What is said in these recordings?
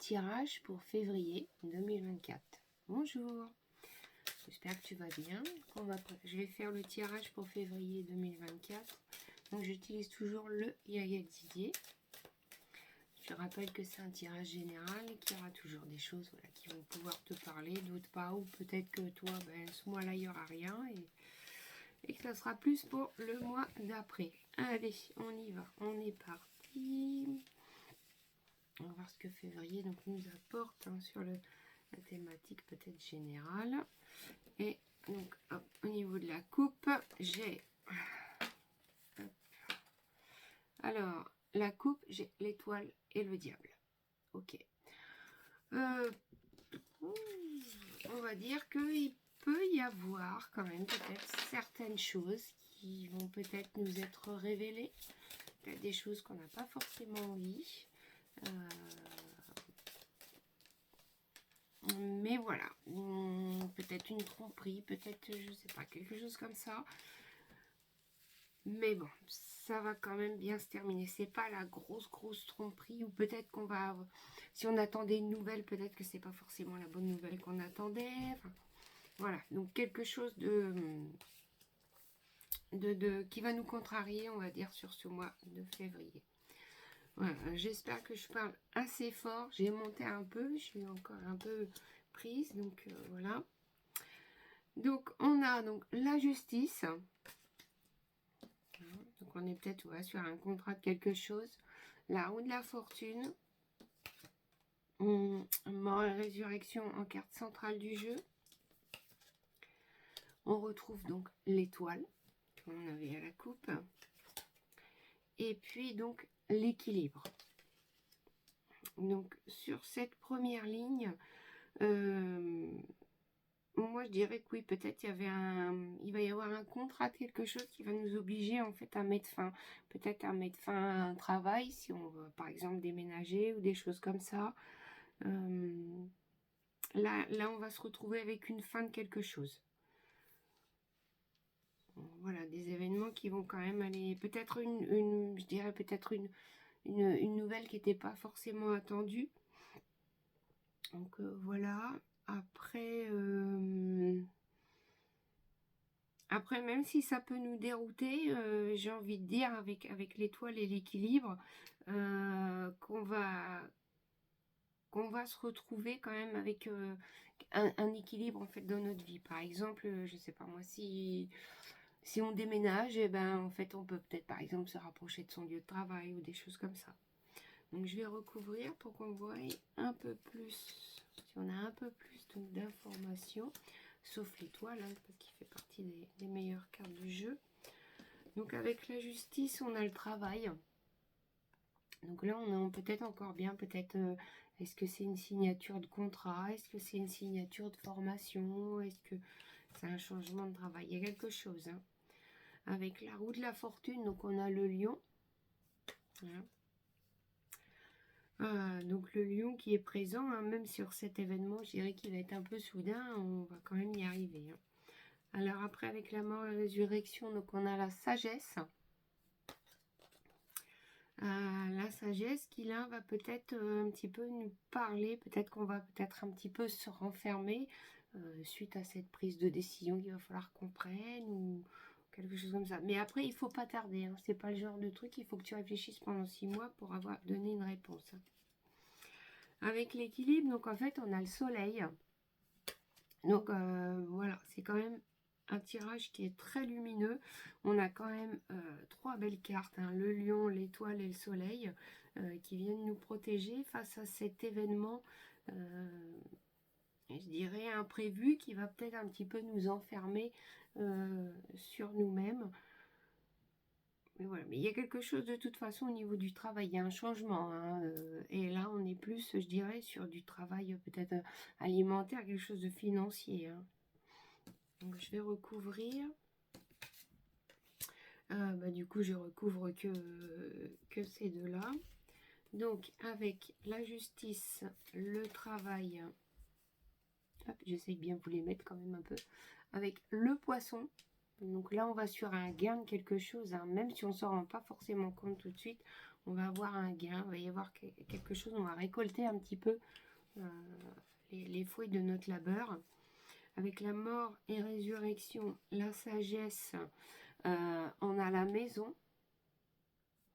tirage pour février 2024. Bonjour, j'espère que tu vas bien. Je vais faire le tirage pour février 2024. Donc j'utilise toujours le Yaya Didier. Je rappelle que c'est un tirage général et qu'il y aura toujours des choses qui vont pouvoir te parler, d'autres pas, ou peut-être que toi, ce mois-là, il n'y aura rien et que ça sera plus pour le mois d'après. Allez, on y va, on est parti. On va voir ce que février nous apporte sur la thématique peut-être générale. Et donc, hop, au niveau de la coupe, j'ai... Alors, la coupe, j'ai l'étoile et le diable. Ok. On va dire qu'il peut y avoir quand même peut-être certaines choses qui vont peut-être nous être révélées. Peut-être des choses qu'on n'a pas forcément envie. Mais voilà, peut-être une tromperie, peut-être, je sais pas, quelque chose comme ça. Mais bon, ça va quand même bien se terminer. C'est pas la grosse tromperie, ou peut-être qu'on va, si on attendait une nouvelle, peut-être que c'est pas forcément la bonne nouvelle qu'on attendait. Enfin, voilà, donc quelque chose qui va nous contrarier, on va dire, sur ce mois de février. Voilà, j'espère que je parle assez fort. J'ai monté un peu, je suis encore un peu prise, donc voilà. Donc on a donc la justice. Donc on est peut-être sur un contrat de quelque chose. La roue de la fortune. Mort et résurrection en carte centrale du jeu. On retrouve donc l'étoile qu'on avait à la coupe. Et puis donc l'équilibre. Donc sur cette première ligne, moi je dirais que oui, peut-être il va y avoir un contrat de quelque chose qui va nous obliger en fait à mettre fin, peut-être à mettre fin à un travail si on veut par exemple déménager ou des choses comme ça. Là on va se retrouver avec une fin de quelque chose. Voilà, des événements qui vont quand même aller, peut-être je dirais peut-être une nouvelle qui n'était pas forcément attendue. Donc voilà. Après, même si ça peut nous dérouter, j'ai envie de dire avec l'étoile et l'équilibre, qu'on va se retrouver quand même avec un équilibre en fait dans notre vie. Par exemple, je sais pas moi, si on déménage, et en fait on peut peut-être par exemple se rapprocher de son lieu de travail ou des choses comme ça. Donc je vais recouvrir pour qu'on voit un peu plus, si on a un peu plus d'informations, sauf l'étoile, parce qu'il fait partie des meilleures cartes du jeu. Donc avec la justice, on a le travail. Donc là, on est peut-être encore bien, peut-être, est-ce que c'est une signature de contrat? Est-ce que c'est une signature de formation? Est-ce que c'est un changement de travail? Il y a quelque chose. Avec la roue de la fortune, donc on a le lion. Voilà. Donc le lion qui est présent, même sur cet événement, je dirais qu'il va être un peu soudain, on va quand même y arriver. Alors après, avec la mort et la résurrection, donc on a la sagesse. La sagesse qui là va peut-être un petit peu nous parler, peut-être qu'on va peut-être un petit peu se renfermer suite à cette prise de décision qu'il va falloir qu'on prenne ou quelque chose comme ça. Mais après, il faut pas tarder, c'est pas le genre de truc, il faut que tu réfléchisses pendant 6 mois pour avoir donné une réponse. Avec l'équilibre, donc en fait, on a le soleil. Donc voilà, c'est quand même un tirage qui est très lumineux. On a quand même 3 belles cartes, le lion, l'étoile et le soleil, qui viennent nous protéger face à cet événement, je dirais imprévu, qui va peut-être un petit peu nous enfermer sur nous-mêmes. Mais voilà, mais il y a quelque chose de toute façon au niveau du travail, il y a un changement, et là on est plus, je dirais, sur du travail peut-être alimentaire, quelque chose de financier. Donc je vais recouvrir. Du coup je recouvre que ces deux-là. Donc avec la justice, le travail, j'essaye bien de vous les mettre quand même un peu, avec le poisson. Donc là, on va sur un gain de quelque chose, même si on ne s'en rend pas forcément compte tout de suite. on va avoir un gain, il va y avoir quelque chose, on va récolter un petit peu les fruits de notre labeur. Avec la mort et résurrection, la sagesse, on a la maison.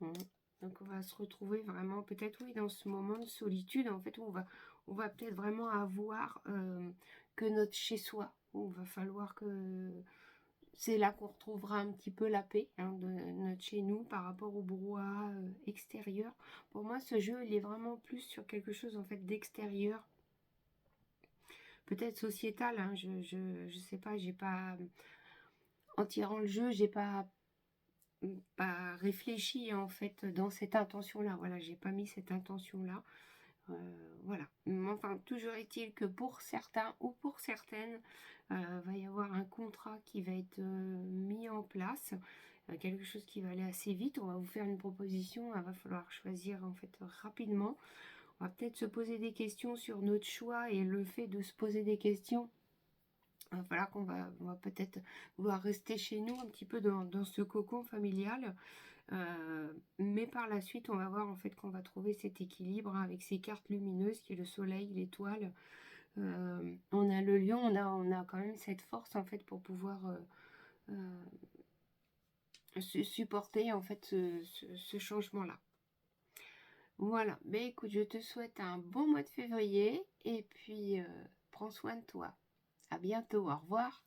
Donc on va se retrouver vraiment, peut-être oui, dans ce moment de solitude, en fait, où on va peut-être vraiment avoir que notre chez-soi, où il va falloir que... C'est là qu'on retrouvera un petit peu la paix de notre chez nous par rapport au brouhaha extérieur. Pour moi, ce jeu, il est vraiment plus sur quelque chose en fait d'extérieur, peut-être sociétal. Hein, je sais pas, j'ai pas en tirant le jeu, j'ai pas réfléchi en fait dans cette intention-là. Voilà, j'ai pas mis cette intention-là. Voilà. Enfin, toujours est-il que pour certains ou pour certaines, va y avoir un contrat qui va être mis en place, quelque chose qui va aller assez vite. On va vous faire une proposition, il va falloir choisir en fait rapidement. On va peut-être se poser des questions sur notre choix et le fait de se poser des questions. Il va falloir on va peut-être vouloir rester chez nous un petit peu dans ce cocon familial. Mais par la suite, on va voir en fait qu'on va trouver cet équilibre avec ces cartes lumineuses qui est le soleil, l'étoile. On a le lion, on a quand même cette force en fait pour pouvoir supporter en fait ce changement-là. Voilà, mais écoute, je te souhaite un bon mois de février et puis prends soin de toi. À bientôt, au revoir.